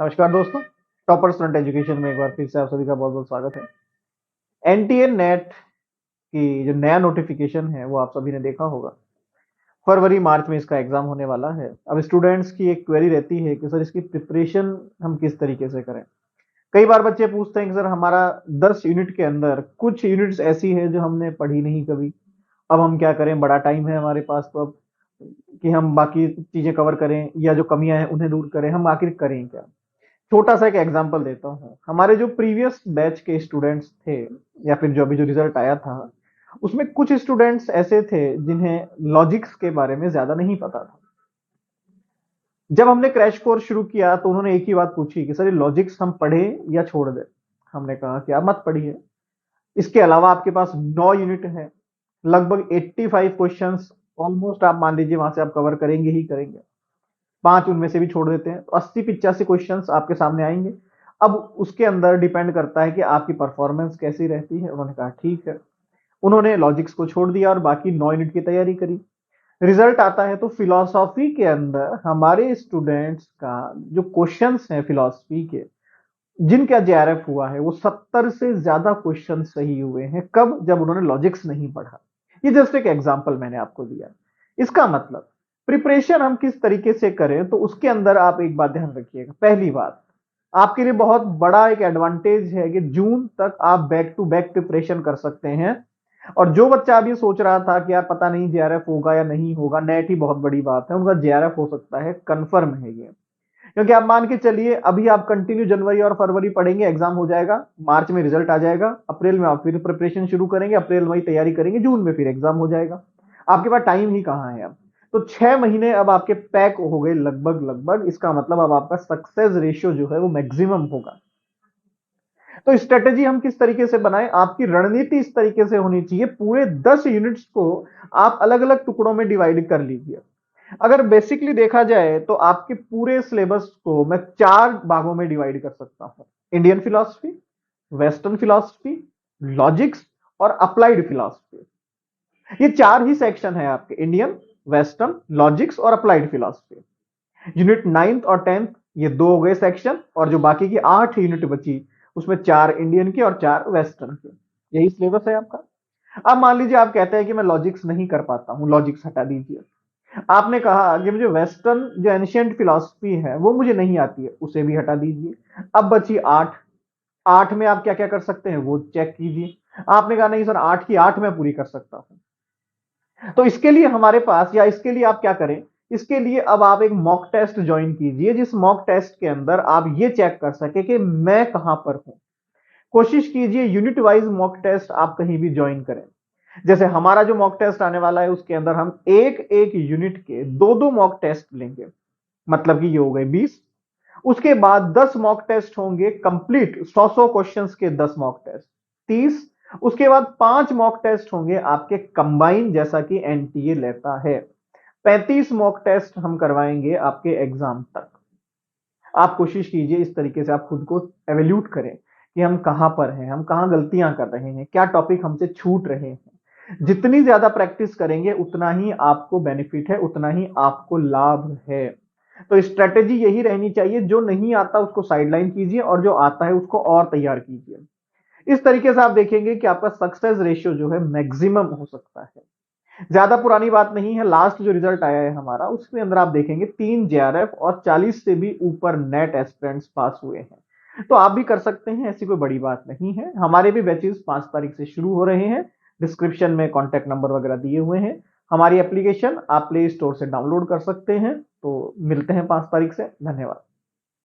नमस्कार दोस्तों। Topper student education में एक बार फिर से आप सभी का बहुत बहुत स्वागत है। एनटीए नेट की जो नया नोटिफिकेशन है वो आप सभी ने देखा होगा। फरवरी मार्च में इसका एग्जाम होने वाला है। अब स्टूडेंट्स की एक क्वेरी रहती है कि सर इसकी प्रिपरेशन हम किस तरीके से करें। कई बार बच्चे पूछते हैं कि सर हमारा 10 यूनिट के अंदर कुछ यूनिट्स ऐसी है जो हमने पढ़ी नहीं कभी। अब हम क्या करें, बड़ा टाइम है हमारे पास, तो अब कि हम बाकी चीजें कवर करें या जो कमियां हैं उन्हें दूर करें, हम आखिर करें क्या। छोटा सा एक एग्जांपल देता हूँ। हमारे जो प्रीवियस बैच के स्टूडेंट्स थे या फिर जो अभी जो रिजल्ट आया था, उसमें कुछ स्टूडेंट्स ऐसे थे जिन्हें लॉजिक्स के बारे में ज्यादा नहीं पता था। जब हमने क्रैश कोर्स शुरू किया तो उन्होंने एक ही बात पूछी कि सर ये लॉजिक्स हम पढ़े या छोड़ दे। हमने कहा कि आप मत पढ़िए। इसके अलावा आपके पास 9 यूनिट है, लगभग 85 क्वेश्चंस ऑलमोस्ट आप मान लीजिए वहां से आप कवर करेंगे ही करेंगे। 5 उनमें से भी छोड़ देते हैं तो 80-85 क्वेश्चंस आपके सामने आएंगे। अब उसके अंदर डिपेंड करता है कि आपकी परफॉर्मेंस कैसी रहती है। उन्होंने कहा ठीक है। उन्होंने लॉजिक्स को छोड़ दिया और बाकी 9 यूनिट की तैयारी करी। रिजल्ट आता है तो फिलॉसफी के अंदर हमारे स्टूडेंट्स का जो क्वेश्चंस हैं फिलॉसफी के, जिनका जेआरएफ हुआ है, वो 70 से ज्यादा क्वेश्चन सही हुए हैं। कब? जब उन्होंने लॉजिक्स नहीं पढ़ा। ये जस्ट एक एग्जांपल मैंने आपको दिया। इसका मतलब प्रिपरेशन हम किस तरीके से करें, तो उसके अंदर आप एक बात ध्यान रखिएगा। पहली बात, आपके लिए बहुत बड़ा एक एडवांटेज है कि जून तक आप बैक टू बैक प्रिपरेशन कर सकते हैं। और जो बच्चा अभी सोच रहा था कि यार पता नहीं जेआरएफ होगा या नहीं होगा, नेट ही बहुत बड़ी बात है, उनका जेआरएफ हो सकता है, कंफर्म है ये। क्योंकि आप मान के चलिए अभी आप कंटिन्यू जनवरी और फरवरी पढ़ेंगे, एग्जाम हो जाएगा, मार्च में रिजल्ट आ जाएगा, अप्रैल में आप फिर प्रिपरेशन शुरू करेंगे, अप्रैल मई तैयारी करेंगे, जून में फिर एग्जाम हो जाएगा। आपके पास टाइम ही कहाँ है अब। तो 6 महीने अब आपके पैक हो गए लगभग लगभग। इसका मतलब अब आपका सक्सेस रेशियो जो है वो मैक्सिमम होगा। तो स्ट्रेटेजी हम किस तरीके से बनाएं, आपकी रणनीति इस तरीके से होनी चाहिए। पूरे 10 यूनिट्स को आप अलग अलग टुकड़ों में डिवाइड कर लीजिए। अगर बेसिकली देखा जाए तो आपके पूरे सिलेबस को मैं 4 भागों में डिवाइड कर सकता हूं। Indian philosophy, western philosophy, logics और अप्लाइड फिलॉसफी। ये 4 ही सेक्शन है आपके, इंडियन, वेस्टर्न, लॉजिक्स और अप्लाइड फिलॉसफी। यूनिट 9th और 10th ये 2 हो गए सेक्शन, और जो बाकी की 8 यूनिट बची उसमें 4 इंडियन की और 4 वेस्टर्न की। यही सिलेबस है आपका। अब मान लीजिए आप कहते हैं कि मैं लॉजिक्स नहीं कर पाता हूं, लॉजिक्स हटा दीजिए। आपने कहा कि मुझे वेस्टर्न जो एंशिएंट फिलॉसफी है वो मुझे नहीं आती है, उसे भी हटा दीजिए। अब बची 8। 8 में आप क्या क्या कर सकते हैं वो चेक कीजिए। आपने कहा नहीं सर 8 की 8 मैं पूरी कर सकता हूं। तो इसके लिए हमारे पास, या इसके लिए आप क्या करें, इसके लिए अब आप एक मॉक टेस्ट ज्वाइन कीजिए, जिस मॉक टेस्ट के अंदर आप ये चेक कर सके कि मैं कहां पर हूं। कोशिश कीजिए यूनिट वाइज मॉक टेस्ट आप कहीं भी ज्वाइन करें। जैसे हमारा जो मॉक टेस्ट आने वाला है उसके अंदर हम एक एक यूनिट के दो दो मॉक टेस्ट लेंगे, मतलब कि ये हो गए 20। उसके बाद 10 मॉक टेस्ट होंगे कंप्लीट, 100 क्वेश्चंस के 10 मॉक टेस्ट, 30। उसके बाद 5 मॉक टेस्ट होंगे आपके कंबाइन, जैसा कि एनटीए लेता है। 35 मॉक टेस्ट हम करवाएंगे आपके एग्जाम तक। आप कोशिश कीजिए इस तरीके से आप खुद को एवेल्यूट करें कि हम कहां पर हैं, हम कहां गलतियां कर रहे हैं, क्या टॉपिक हमसे छूट रहे हैं। जितनी ज्यादा प्रैक्टिस करेंगे उतना ही आपको बेनिफिट है, उतना ही आपको लाभ है। तो स्ट्रेटेजी यही रहनी चाहिए, जो नहीं आता उसको साइडलाइन कीजिए और जो आता है उसको और तैयार कीजिए। इस तरीके से आप देखेंगे कि आपका सक्सेस रेशियो जो है मैक्सिमम हो सकता है। ज्यादा पुरानी बात नहीं है, लास्ट जो रिजल्ट आया है हमारा उसके अंदर आप देखेंगे 3 जेआरएफ और 40 से भी ऊपर नेट एस्पिरेंट्स पास हुए हैं। तो आप भी कर सकते हैं, ऐसी कोई बड़ी बात नहीं है। हमारे भी बैचेस 5 तारीख से शुरू हो रहे हैं। डिस्क्रिप्शन में कॉन्टैक्ट नंबर वगैरह दिए हुए हैं। हमारी एप्लीकेशन आप प्ले स्टोर से डाउनलोड कर सकते हैं। तो मिलते हैं 5 तारीख से। धन्यवाद।